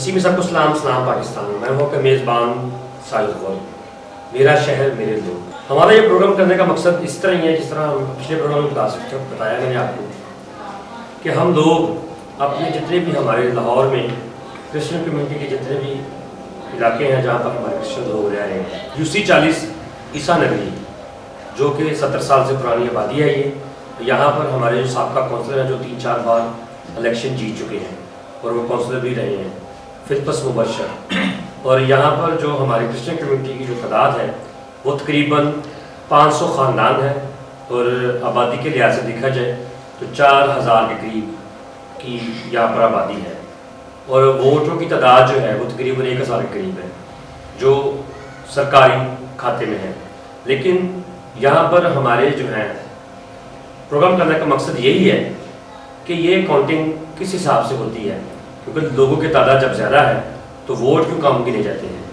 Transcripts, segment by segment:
نصیب میں سب کو سلام پاکستان. میں ہوں کہ میزبان ساجد غول. میرا شہر میرے لوگ. ہمارا یہ پروگرام کرنے کا مقصد اس طرح ہی ہے جس طرح پچھلے پروگرام میں بتایا میں نے آپ کو کہ ہم لوگ اپنے جتنے بھی ہمارے لاہور میں کرسچن کمیونٹی کے جتنے بھی علاقے ہیں جہاں پر ہمارے کرسچن لوگ رہ رہے ہیں, UC40 عیسیٰ نگری جو کہ 70 سال سے پرانی آبادی ہے, یہاں پر ہمارے جو سابقہ کونسلر ہیں جو 3-4 بار الیکشن جیت چکے ہیں اور وہ کونسلر بھی رہے ہیں, فطپس مبشر. اور یہاں پر جو ہماری کرسچن کمیونٹی کی جو تعداد ہے وہ تقریباً 500 خاندان ہے, اور آبادی کے لحاظ سے دیکھا جائے تو 4000 کے قریب کی یہاں پر آبادی ہے, اور ووٹوں کی تعداد جو ہے وہ تقریباً 1000 کے قریب ہے جو سرکاری کھاتے میں ہے. لیکن یہاں پر ہمارے جو ہیں پروگرام کرنے کا مقصد یہی ہے کہ یہ کاؤنٹنگ کس حساب سے ہوتی ہے, کیونکہ لوگوں کی تعداد جب زیادہ ہے تو ووٹ کیوں کم گنے جاتے ہیں.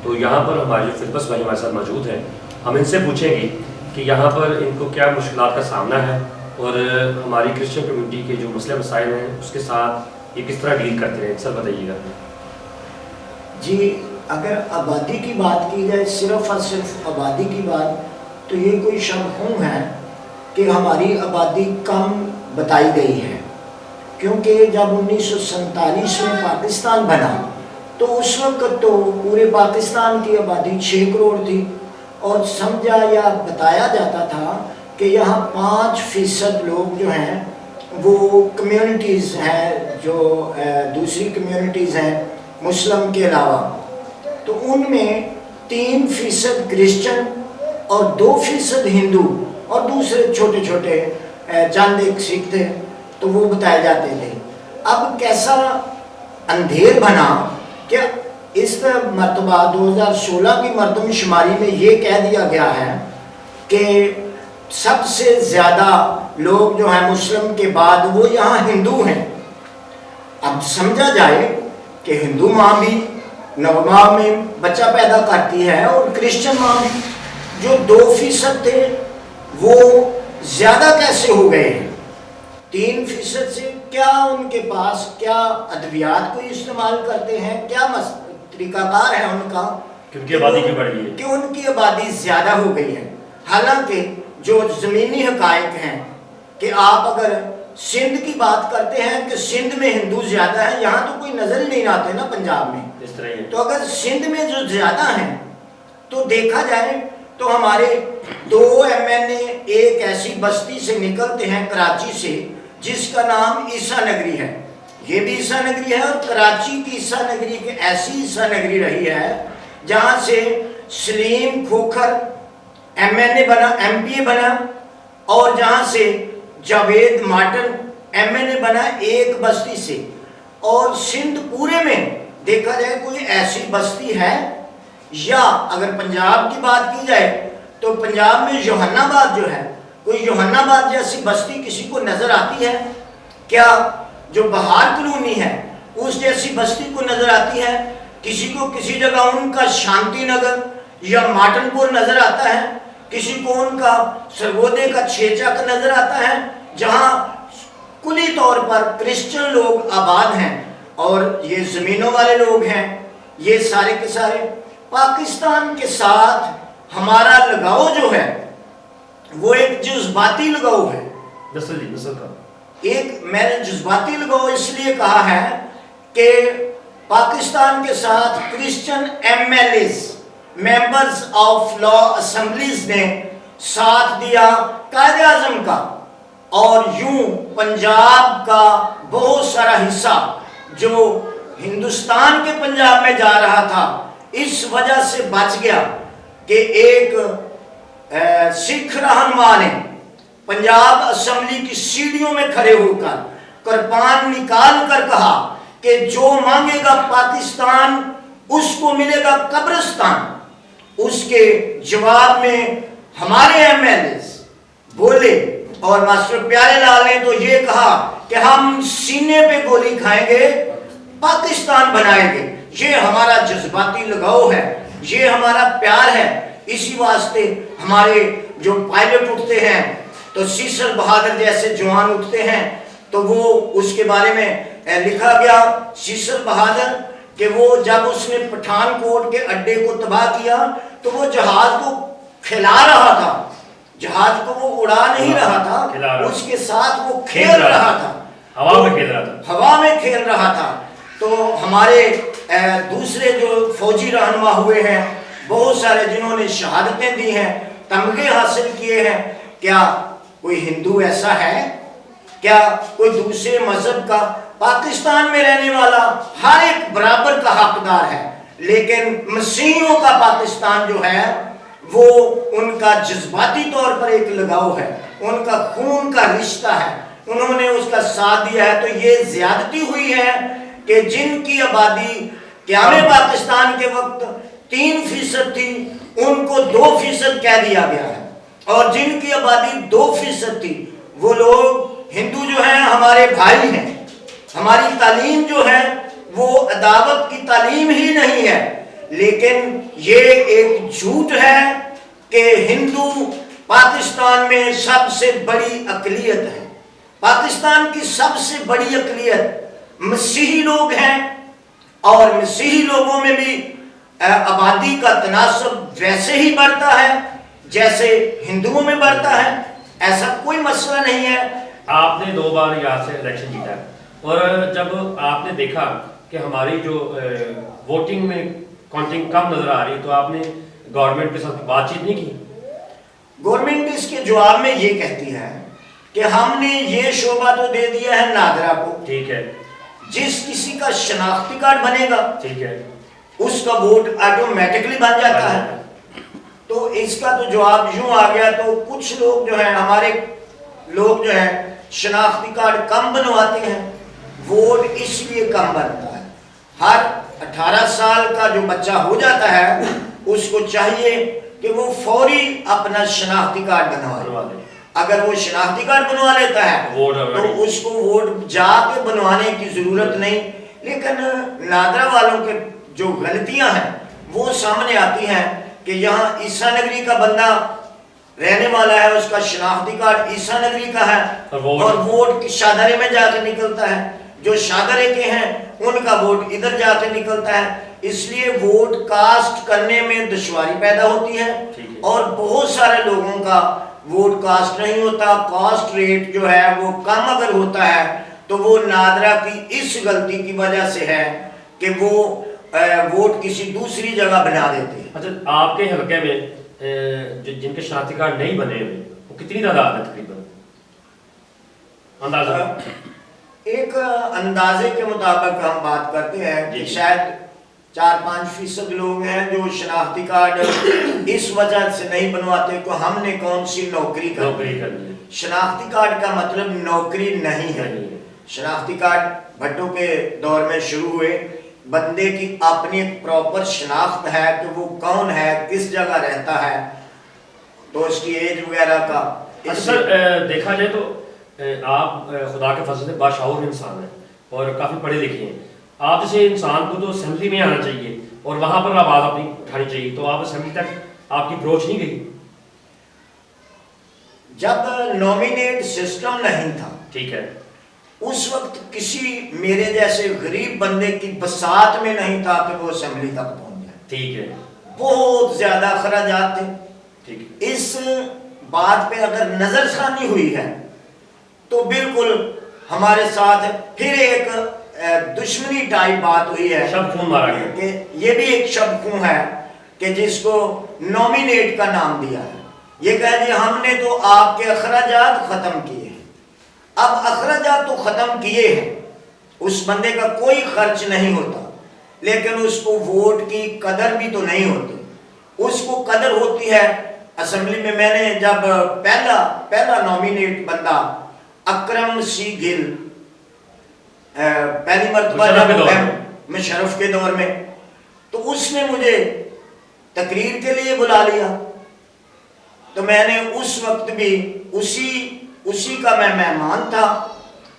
تو یہاں پر ہمارے جو فطپس بھائی ہمارے ساتھ موجود ہیں, ہم ان سے پوچھیں گے کہ یہاں پر ان کو کیا مشکلات کا سامنا ہے اور ہماری کرسچن کمیونٹی کے جو مسئلے مسائل ہیں اس کے ساتھ یہ کس طرح ڈیل کرتے ہیں. سر بتائیے گا. جی, اگر آبادی کی بات کی جائے, صرف اور صرف آبادی کی بات, تو یہ کوئی شک ہے کہ ہماری آبادی کم بتائی گئی ہے, کیونکہ جب 1947 میں پاکستان بنا تو اس وقت تو پورے پاکستان کی آبادی 6 کروڑ تھی, اور سمجھا یا بتایا جاتا تھا کہ یہاں 5% لوگ جو ہیں وہ کمیونٹیز ہیں جو دوسری کمیونٹیز ہیں مسلم کے علاوہ, تو ان میں 3% کرسچن اور 2% ہندو اور دوسرے چھوٹے چھوٹے چند ایک سکھ تھے, تو وہ بتائے جاتے تھے. اب کیسا اندھیر بنا کہ اس مرتبہ 2016 کی مردم شماری میں یہ کہہ دیا گیا ہے کہ سب سے زیادہ لوگ جو ہیں مسلم کے بعد وہ یہاں ہندو ہیں. اب سمجھا جائے کہ ہندو ماں بھی 9 ماہ میں بچہ پیدا کرتی ہے, اور کرسچن ماں بھی جو 2% تھے وہ زیادہ کیسے ہو گئے ہیں 3% سے. کیا ان کے پاس کیا ادویات کو استعمال کرتے ہیں, کیا طریقہ کار ہے ان کا کہ ان کی آبادی کیوں بڑھ گئی ہے, کہ ان کی آبادی زیادہ ہو گئی ہے. حالانکہ جو زمینی حقائق ہیں کہ آپ اگر سندھ کی بات کرتے ہیں کہ سندھ میں ہندو زیادہ ہیں, یہاں تو کوئی نظر ہی نہیں آتے نا پنجاب میں, اس طرح ہی. تو اگر سندھ میں جو زیادہ ہیں تو دیکھا جائے تو ہمارے 2 MNA ایک ایسی بستی سے نکلتے ہیں کراچی سے جس کا نام عیسیٰ نگری ہے. یہ بھی عیسیٰ نگری ہے, اور کراچی کی عیسیٰ نگری کے ایسی عیسیٰ نگری رہی ہے جہاں سے سلیم کھوکھر MNA بنا, MPA بنا, اور جہاں سے جاوید مارٹن MNA بنا ایک بستی سے. اور سندھ پورے میں دیکھا جائے کوئی ایسی بستی ہے, یا اگر پنجاب کی بات کی جائے تو پنجاب میں یوحنا آباد جو ہے, کوئی یوحنا آباد جیسی بستی کسی کو نظر آتی ہے کیا؟ جو بہار کلونی ہے اس جیسی بستی کو نظر آتی ہے کسی کو؟ کسی جگہ ان کا شانتی نگر یا مارٹن پور نظر آتا ہے, کسی کو ان کا سرگودے کا چھیچک نظر آتا ہے, جہاں کلی طور پر کرسچن لوگ آباد ہیں اور یہ زمینوں والے لوگ ہیں. یہ سارے کے سارے پاکستان کے ساتھ ہمارا لگاؤ جو ہے وہ ایک جذباتی لگاؤ ہے. نسل کا ایک میں نے جذباتی لگاؤ اس لیے کہا ہے کہ پاکستان کے ساتھ Christian MLAs members of law assemblies نے ساتھ دیا قائد اعظم کا, اور یوں پنجاب کا بہت سارا حصہ جو ہندوستان کے پنجاب میں جا رہا تھا اس وجہ سے بچ گیا کہ ایک سکھ رہنما نے پنجاب اسمبلی کی سیڑھیوں میں کھڑے ہو کر کرپان نکال کر کہا کہ جو مانگے گا پاکستان اس کو ملے گا قبرستان. اس کے جواب میں ہمارے MLAs بولے, اور ماسٹر پیارے لال نے تو یہ کہا کہ ہم سینے پہ گولی کھائیں گے, پاکستان بنائیں گے. یہ ہمارا جذباتی لگاؤ ہے, یہ ہمارا پیار ہے. اسی واسطے ہمارے جو پائلٹ اٹھتے ہیں تو سیسل بہادر جیسے جوان اٹھتے ہیں, تو وہ اس کے بارے میں لکھا گیا سیسل بہادر کہ وہ جب اس نے پٹھان کوٹ کے اڈے کو تباہ کیا تو وہ جہاز کو کھلا رہا تھا، جہاز کو وہ اڑا نہیں رہا تھا، اس کے ساتھ وہ کھیل رہا تھا، ہوا میں کھیل رہا تھا، ہوا میں کھیل رہا تھا۔ تو ہمارے دوسرے جو فوجی رہنما ہوئے ہیں بہت سارے جنہوں نے شہادتیں دی ہیں، تمغے حاصل کیے ہیں، کیا کوئی ہندو ایسا ہے، کیا کوئی دوسرے مذہب کا پاکستان میں رہنے والا ہر ایک برابر کا حقدار ہے، لیکن مسیحیوں کا پاکستان جو ہے وہ ان کا جذباتی طور پر ایک لگاؤ ہے، ان کا خون کا رشتہ ہے، انہوں نے اس کا ساتھ دیا ہے۔ تو یہ زیادتی ہوئی ہے کہ جن کی آبادی قیام پاکستان کے وقت 3% تھی ان کو 2% کہہ دیا گیا ہے، اور جن کی آبادی 2% تھی وہ لوگ ہندو جو ہیں ہمارے بھائی ہیں۔ ہماری تعلیم جو ہے وہ عداوت کی تعلیم ہی نہیں ہے، لیکن یہ ایک جھوٹ ہے کہ ہندو پاکستان میں سب سے بڑی اقلیت ہے۔ پاکستان کی سب سے بڑی اقلیت مسیحی لوگ ہیں، اور مسیحی لوگوں میں بھی آبادی کا تناسب ویسے ہی بڑھتا ہے جیسے ہندوؤں میں بڑھتا ہے، ایسا کوئی مسئلہ نہیں ہے۔ آپ نے 2 بار یہاں سے الیکشن جیتا ہے، اور جب آپ نے دیکھا کہ ہماری جو ووٹنگ میں کاؤنٹنگ کم نظر آ رہی، تو آپ نے گورنمنٹ کے ساتھ بات چیت نہیں کی؟ گورنمنٹ اس کے جواب میں یہ کہتی ہے کہ ہم نے یہ شعبہ تو دے دیا ہے نادرا کو، ٹھیک ہے، جس کسی کا شناختی کارڈ بنے گا ٹھیک ہے، اس کا ووٹ آٹومیٹکلی بن جاتا ہے۔ تو اس کا تو جواب یوں آ گیا۔ تو کچھ لوگ جو ہیں، ہمارے لوگ جو ہیں شناختی کارڈ کم بنواتے ہیں، ووٹ اس لیے کم بنتا ہے۔ ہر 18 سال کا جو بچہ ہو جاتا ہے اس کو چاہیے کہ وہ فوری اپنا شناختی کارڈ بنوا لے۔ اگر وہ شناختی کارڈ بنوا لیتا ہے تو اس کو ووٹ جا کے بنوانے کی ضرورت نہیں۔ لیکن نادرا والوں کے جو غلطیاں ہیں وہ سامنے آتی ہیں کہ یہاں عیسیٰ نگری کا بندہ رہنے والا ہے، اس کا شناختی کارڈ عیسیٰ نگری کا ہے، اور ووٹ شادرے میں جا کے نکلتا ہے، جو شادرے کے ہیں ان کا ووٹ ادھر جا کے نکلتا ہے۔ اس لیے ووٹ کاسٹ کرنے میں دشواری پیدا ہوتی ہے، اور بہت سارے لوگوں کا ووٹ کاسٹ نہیں ہوتا۔ کاسٹ ریٹ جو ہے وہ کم اگر ہوتا ہے تو وہ نادرا کی اس غلطی کی وجہ سے ہے کہ وہ ووٹ کسی دوسری جگہ بنا دیتے ہیں۔ اچھا، آپ کے حلقے میں جن کے شناختی کارڈ نہیں بنے ہوئے وہ کتنی تعداد ہے تقریباً اندازہ؟ ایک اندازے کے مطابق ہم بات کرتے ہیں کہ شاید 4-5% لوگ ہیں جو شناختی کارڈ اس وجہ سے نہیں بنواتے کہ ہم نے کون سی نوکری کرنی ہے۔ شناختی کارڈ کا مطلب نوکری نہیں ہے۔ شناختی کارڈ بھٹو کے دور میں شروع ہوئے، بندے کی اپنی پراپر شناخت ہے کہ وہ کون ہے، کس جگہ رہتا ہے، تو اس کی ایج وغیرہ کا۔ سر دیکھا جائے تو آپ خدا کے فضل سے باشعور انسان ہیں اور کافی پڑھے لکھے ہیں۔ آپ جیسے انسان کو تو اسمبلی میں آنا چاہیے اور وہاں پر آواز اپنی اٹھانی چاہیے، تو آپ اسمبلی تک آپ کی اپروچ نہیں گئی؟ جب نومینیٹ سسٹم نہیں تھا، ٹھیک ہے، اس وقت کسی میرے جیسے غریب بندے کی بساط میں نہیں تھا کہ وہ اسمبلی تک پہنچ جائے۔ ٹھیک ہے، بہت زیادہ اخراجات تھے۔ ٹھیک ہے، اس بات پہ اگر نظر ثانی ہوئی ہے تو بالکل ہمارے ساتھ پھر ایک دشمنی ٹائپ بات ہوئی ہے، شب خون مارا گیا کہ یہ بھی ایک شب خون ہے کہ جس کو نومینیٹ کا نام دیا ہے۔ یہ کہہ دیا ہم نے تو آپ کے اخراجات ختم کیے ہیں۔ اب اخراجات تو ختم کیے ہیں، اس بندے کا کوئی خرچ نہیں ہوتا، لیکن اس کو ووٹ کی قدر بھی تو نہیں ہوتی۔ اس کو قدر ہوتی ہے اسمبلی میں۔ میں نے جب پہلا نومینیٹ بندہ اکرم سی گل پہلی مرتبہ مشرف کے دور میں، تو اس نے مجھے تقریر کے لیے بلا لیا، تو میں نے اس وقت بھی اسی کا میں مہمان تھا،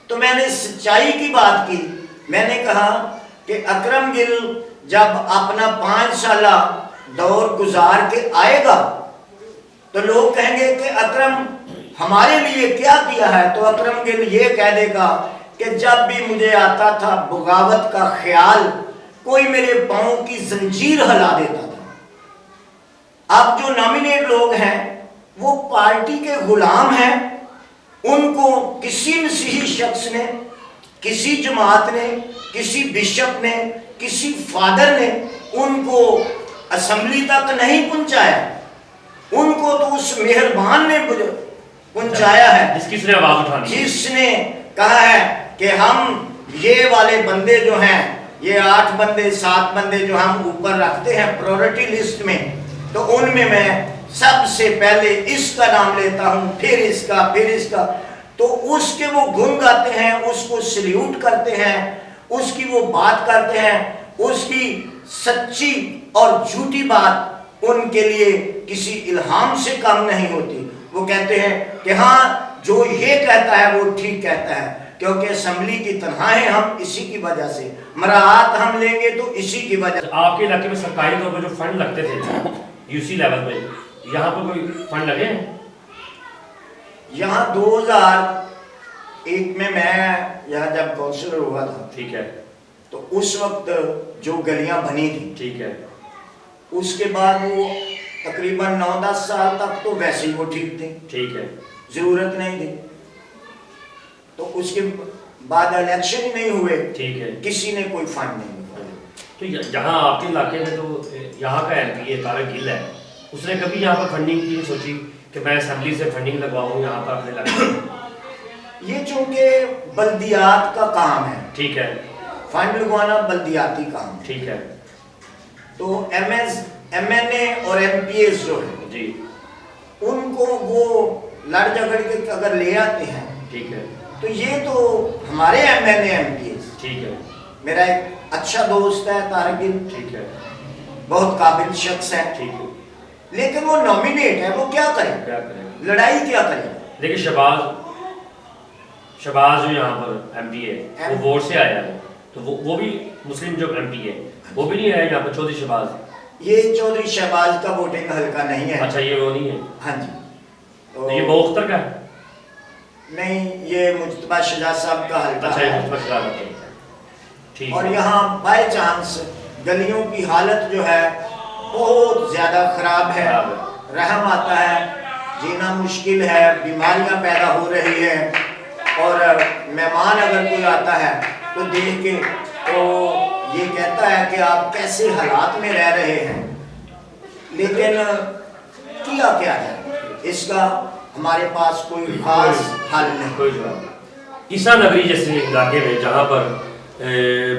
تو میں نے سچائی کی بات کی۔ میں نے کہا کہ اکرم گل جب اپنا 5 سالہ دور گزار کے آئے گا تو لوگ کہیں گے کہ اکرم ہمارے لیے کیا کیا ہے، تو اکرم گل یہ کہہ دے گا کہ جب بھی مجھے آتا تھا بغاوت کا خیال کوئی میرے پاؤں کی زنجیر ہلا دیتا تھا۔ اب جو نامینیٹ لوگ ہیں وہ پارٹی کے غلام ہیں، ان کو کسی مسیحی شخص نے، کسی جماعت نے، کسی بشپ نے، کسی فادر نے ان کو اسمبلی تک نہیں پہنچایا، ان کو تو اس مہربان نے پہنچایا ہے جس نے آواز اٹھانی، جس نے کہا ہے کہ ہم یہ والے بندے جو ہیں، یہ 8 بندے 7 بندے جو ہم اوپر رکھتے ہیں پرائورٹی لسٹ میں، تو ان میں سب سے پہلے اس کا نام لیتا ہوں، پھر اس کا، پھر اس کا۔ تو اس کے وہ گن گاتے ہیں، اس کو سلیوٹ کرتے ہیں، اس کی وہ بات کرتے ہیں، اس کی سچی اور جھوٹی بات ان کے لیے کسی الہام سے کم نہیں ہوتی۔ وہ کہتے ہیں کہ ہاں جو یہ کہتا ہے وہ ٹھیک کہتا ہے، کیونکہ اسمبلی کی تنخواہیں ہم اسی کی وجہ سے، مراعات ہم لیں گے تو اسی کی وجہ سے۔ آپ کے علاقے میں سرکاری طور پر جو فنڈ لگتے تھے یو سی لیول پہ، یہاں پر کوئی فنڈ لگے ہیں؟ یہاں 2001 میں یہاں جب کونسلر ہوا تھا، ٹھیک ہے، تو اس وقت جو گلیاں بنی تھی، ٹھیک ہے، اس کے بعد وہ تقریباً 9-10 سال تک تو ویسے ہی وہ ٹھیک تھی، ٹھیک ہے، ضرورت نہیں تھی۔ تو اس کے بعد الیکشن ہی نہیں ہوئے، ٹھیک ہے، کسی نے کوئی فنڈ نہیں دیا۔ تو جہاں آپ کے علاقے میں تو یہاں کا ایم پی طارق گل ہے، اس نے کبھی یہاں پر فنڈنگ کی نہیں سوچی کہ میں اسمبلی سے فنڈنگ لگواؤں یہاں پر اپنے علاقے میں؟ یہ چونکہ بلدیات کا کام ہے، ٹھیک ہے، فنڈ لگوانا بلدیاتی کام ہے، ٹھیک ہے، تو ایم این اے اور ایم پی ایس جو ہے جی، ان کو وہ لڑ جھگڑ کے اگر لے آتے ہیں، ٹھیک ہے، تو یہ تو ہمارے M N A M P S, ٹھیک ہے، میرا ایک اچھا دوست ہے طارق گل، ٹھیک ہے، بہت قابل شخص ہے، ٹھیک ہے، لیکن وہ نامینیٹ ہے، وہ کیا کرے، کیا کریں؟ لڑائی کیا کرے؟ لیکن شہباز جو یہاں پر ایم پی ہے وہ ووٹ سے آیا ہے، تو وہ بھی مسلم جو ایم پی ہے وہ بھی نہیں آیا یہاں پر، چودھری شہباز؟ یہ چودھری شہباز کا ووٹنگ حلقہ نہیں ہے۔ اچھا، یہ وہ نہیں ہے؟ ہاں جی، تو یہ بوختر کا ہے؟ نہیں، یہ مجتبیٰ شجاع صاحب کا حلقہ اچھا، یہ ہے، مجتبیٰ شجاع کا ہے، ٹھیک اور ہے، یہاں بائی چانس گلیوں کی حالت جو ہے بہت زیادہ خراب ہے، رحم آتا ہے، جینا مشکل ہے، بیماریاں پیدا ہو رہی ہیں، اور مہمان اگر کوئی آتا ہے تو دیکھ کے تو یہ کہتا ہے کہ آپ کیسے حالات میں رہ رہے ہیں، لیکن کیا جائے، اس کا ہمارے پاس کوئی خاص حل نہیں۔ کوئی جواب؟ عیسیٰ نگری جیسے علاقے میں جہاں پر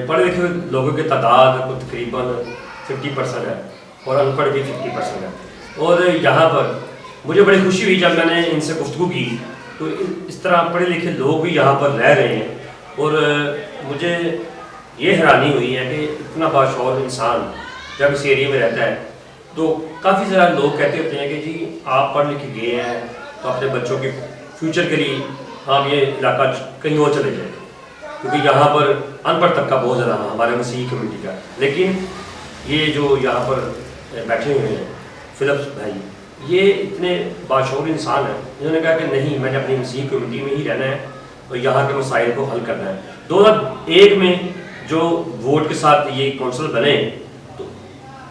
پڑھے لکھے لوگوں کی تعداد تقریباً 50% ہے اور ان پڑھ بھی 50% ہے، اور یہاں پر مجھے بڑی خوشی ہوئی جب میں نے ان سے گفتگو کی، تو اس طرح پڑھے لکھے لوگ بھی یہاں پر رہ رہے ہیں، اور مجھے یہ حیرانی ہوئی ہے کہ اتنا باشعور انسان جب اس ایریے میں رہتا ہے تو کافی زیادہ لوگ کہتے ہوتے ہیں کہ جی آپ پڑھ لکھ گئے ہیں تو اپنے بچوں کے فیوچر کے لیے آپ یہ علاقہ کہیں اور چلے جائیں، کیونکہ یہاں پر ان پڑھ طبقہ بہت زیادہ ہے ہمارے مسیحی کمیونٹی کا۔ لیکن یہ جو یہاں پر بیٹھے ہوئے ہیں فلپس بھائی، یہ اتنے باشعور انسان ہیں، انہوں نے کہا کہ نہیں، میں نے اپنی مسیحی کمیونٹی میں ہی رہنا ہے اور یہاں کے مسائل کو حل کرنا ہے۔ 2001 میں جو ووٹ کے ساتھ یہ کونسل بنے تو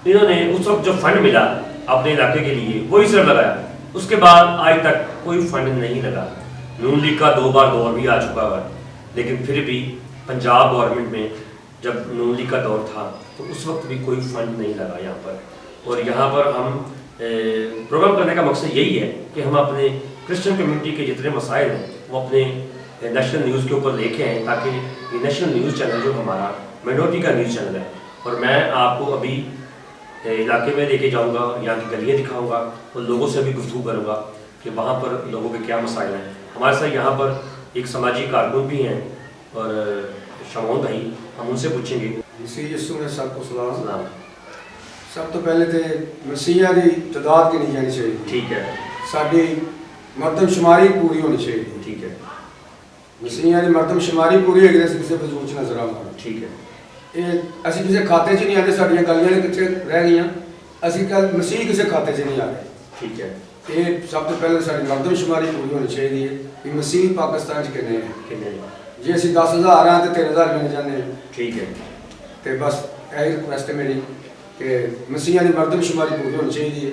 انہوں نے اس وقت جو فنڈ ملا اپنے علاقے کے لیے وہی صرف لگایا، اس کے بعد آج تک کوئی فنڈ نہیں لگا۔ نون لیگ کا 2 بار دور بھی آ چکا ہے، لیکن پھر بھی پنجاب گورنمنٹ میں جب نون لیگ کا دور تھا تو اس وقت بھی کوئی فنڈ نہیں لگا یہاں پر۔ اور یہاں پر ہم پروگرام کرنے کا مقصد یہی ہے کہ ہم اپنے کرسچن کمیونٹی کے جتنے مسائل ہیں وہ اپنے نیشنل نیوز کے اوپر لے کے آئیں، تاکہ یہ نیشنل نیوز چینل جو ہمارا مائنورٹی کا نیوز چینل ہے، اور میں آپ کو ابھی علاقے میں لے کے جاؤں گا، یہاں کی گلیاں دکھاؤں گا اور لوگوں سے بھی گفتگو کروں گا کہ وہاں پر لوگوں کے کیا مسائل ہیں۔ ہمارے ساتھ یہاں پر ایک سماجی کارکن بھی ہیں اور شمعون بھائی، ہم ان سے پوچھیں گے۔ مسیح یسوع نے سب کو سلام۔ سلام۔ سب تو پہلے تو مسیحیاں کی تعداد کنی جانی چاہیے، ٹھیک ہے، ساری مردم شماری پوری ہونی چاہیے، ٹھیک ہے، مسیحیاں کی مردم شماری پوری ہے کہ کسی فضول چ نظر آؤں، ٹھیک ہے، یہ اسی کسی کھاتے چ نہیں آتے، ساڈیاں گلیاں کتنے رہ گئی، اسی کل مسیح کسی کھاتے چ نہیں آ رہے۔ ٹھیک ہے، یہ سب تو پہلے ساری مردم شماری پوری ہونی چاہیے کہ مسیح پاکستان چ کنے ہیں، کتنے؟ جی اسی 10,000 ہیں تو 13,000 مل جانے ہیں، ٹھیک ہے، تو بس ਇਹ ਰਿਕੁਐਸਟ ਹੈ ਮੇਰੀ ਕਿ ਮਸੀਹਾਂ ਦੀ ਮਰਦਮਸ਼ੁਮਾਰੀ ਪੂਰੀ ਹੋਣੀ ਚਾਹੀਦੀ ਹੈ।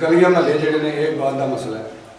ਗਲੀਆਂ ਮਹੱਲੇ ਜਿਹੜੇ ਨੇ ਇਹ ਬਾਤ ਦਾ ਮਸਲਾ ਹੈ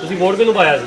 ਤੁਸੀਂ ਵੋਟ ਕਿਹਨੂੰ ਪਾਇਆ ਸੀ?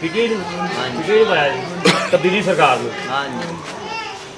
ਪੀਟੀਆਈ ਨੂੰ ਪਾਇਆ ਸੀ ਤਬਦੀਲੀ ਸਰਕਾਰ ਨੂੰ। ਹਾਂਜੀ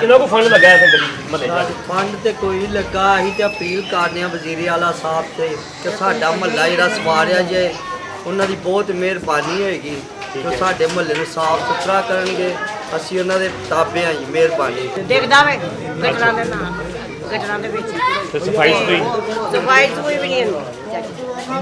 ਕਿਹਨਾਂ ਕੋ ਫੰਡ ਲੱਗਾ ਹੈ ਗਲੀ ਮਹੱਲੇ 'ਚ? ਫੰਡ ਤੇ ਕੋਈ ਨਹੀਂ ਲੱਗਾ। ਅਸੀਂ ਤੇ ਅਪੀਲ ਕਰਨੇ ਆ ਵਜ਼ੀਰ ਆਲਾ ਸਾਹਿਬ ਤੇ ਕਿ ਸਾਡਾ ਮਹੱਲਾ ਜਿਹੜਾ ਸਵਾਰਿਆ ਜੇ ਉਹਨਾਂ ਦੀ ਬਹੁਤ ਮਿਹਰਬਾਨੀ ਹੋਏਗੀ ਕਿ ਸਾਡੇ ਮਹੱਲੇ ਨੂੰ ਸਾਫ਼ ਸੁਥਰਾ ਕਰਨਗੇ। ਅਸੀਂ ਉਹਨਾਂ ਦੇ ਤਾਬੇ ਆਂ ਜੀ, ਮਿਹਰਬਾਨੀ। ਦੇਖਦਾ ਵੇ ਗਟਰਾਂ ਦੇ ਨਾਲ ਗਟਰਾਂ ਦੇ ਵਿੱਚ ਤੇ ਸਫਾਈ ਸੁਥਰੀ ਸਫਾਈ ਕੋਈ ਵੀ ਨਹੀਂ ਹੁੰਦੀ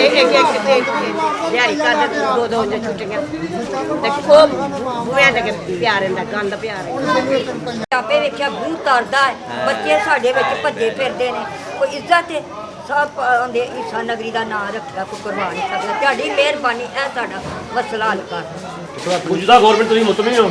ਇੱਕ ਲਿਆਈ ਕਰਦੇ ਦੋ ਦੋ ਜੇ ਛੁੱਟੀਆਂ ਤੇ ਖੂਬ ਬੂਹਿਆਂ ਦੇ ਪਿਆ ਰਹਿੰਦਾ ਗੰਦ ਪਿਆ ਰਹਿੰਦਾ। ਆਪੇ ਵੇਖਿਆ ਬੂਹ ਤਰਦਾ ਹੈ, ਬੱਚੇ ਸਾਡੇ ਵਿੱਚ ਭੱਜੇ ਫਿਰਦੇ ਨੇ, ਕੋਈ ਇੱਜ਼ਤ ਹੈ ਸਭ ਆਉਂਦੇ ਈਸਾ ਨਗਰੀ ਦਾ ਨਾਂ ਰੱਖਿਆ, ਕੋਈ ਕਰਵਾ ਨਹੀਂ ਸਕਦਾ। ਤੁਹਾਡੀ ਮਿਹਰਬਾਨੀ ਇਹ ਸਾਡਾ ਮਸਲਾ ਹੱਲ ਕਰ। ਮੌਜੂਦਾ ਗਵਰਨਮੈਂਟ ਤੁਸੀਂ ਮੁਤਮਿਨ ਹੋ?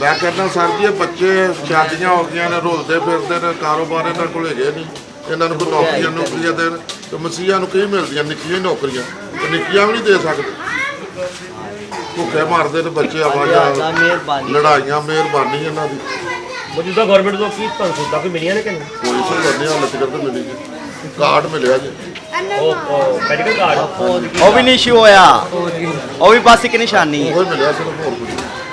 ਮੈਂ ਕਹਿੰਦਾ ਸਰ ਜੀ ਇਹ ਬੱਚੇ ਸ਼ਾਦੀਆਂ ਹੋ ਗਈਆਂ ਨੇ, ਰੋਲਦੇ ਫਿਰਦੇ ਨੇ, ਕਾਰੋਬਾਰ ਇਹਨਾਂ ਕੋਲ ਹੈਗੇ ਨਹੀਂ, ਇਹਨਾਂ ਨੂੰ ਕੋਈ ਨੌਕਰੀਆਂ ਦੇਣ ਤੇ ਮਸੀਹਾਂ ਨੂੰ ਕੀ ਮਿਲਦੀਆਂ? ਨਿੱਕੀਆਂ ਨੌਕਰੀਆਂ ਤੇ ਨਿੱਕੀਆਂ ਵੀ ਨਹੀਂ ਦੇ ਸਕਦੇ। ਭੁੱਖੇ ਮਾਰਦੇ ਨੇ ਬੱਚੇ, ਆਵਾਜ਼ਾਂ ਮਿਹਰਬਾਨੀ। ਲੜਾਈਆਂ, ਮਿਹਰਬਾਨੀ ਇਹਨਾਂ ਦੀ। ਮੌਜੂਦਾ ਗਵਰਨਮੈਂਟ ਤੋਂ ਕੀ ਤੁਹਾਨੂੰ ਸੁਵਿਧਾ ਕੋਈ ਮਿਲੀਆਂ ਨੇ ਕਿ ਨਹੀਂ? ਕੋਈ ਸਹੂਲਤ ਨਹੀਂ ਹਾਲੇ ਤੱਕ ਮਿਲੀ ਜੀ। ਕਾਰਡ ਮਿਲਿਆ ਜੀ, ਉਹ ਮੈਡੀਕਲ ਕਾਰਡ ਉਹ ਵੀ ਨਹੀਂ ਇਸ਼ੂ ਹੋਇਆ, ਉਹ ਵੀ ਬਸ ਇੱਕ ਨਿਸ਼ਾਨੀ ਹੈ। ਉਹ ਹੀ ਮਿਲਿਆ ਸਿਰਫ, ਹੋਰ ਕੁਝ ਨਹੀਂ।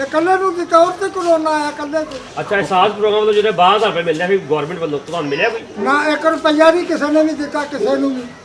ਇਹ ਕੱਲੇ ਨੂੰ ਦਿੱਤਾ ਉਹ ਤੇ ਕਰੋਨਾ ਆਇਆ ਕੱਲੇ ਤੋਂ ਅੱਛਾ ਅਹਿਸਾਸ ਪ੍ਰੋਗਰਾਮ ਵੱਲੋਂ ਜਿਹੜੇ 12000 ਰੁਪਏ ਮਿਲਦੇ ਆ ਵੀ ਗਵਰਨਮੈਂਟ ਵੱਲੋਂ ਤੁਹਾਨੂੰ ਮਿਲਿਆ ਕੋਈ ਨਾ 1 ਰੁਪਈਆ ਵੀ ਕਿਸੇ ਨੇ ਨਹੀਂ ਦਿੱਤਾ ਕਿਸੇ ਨੂੰ ਵੀ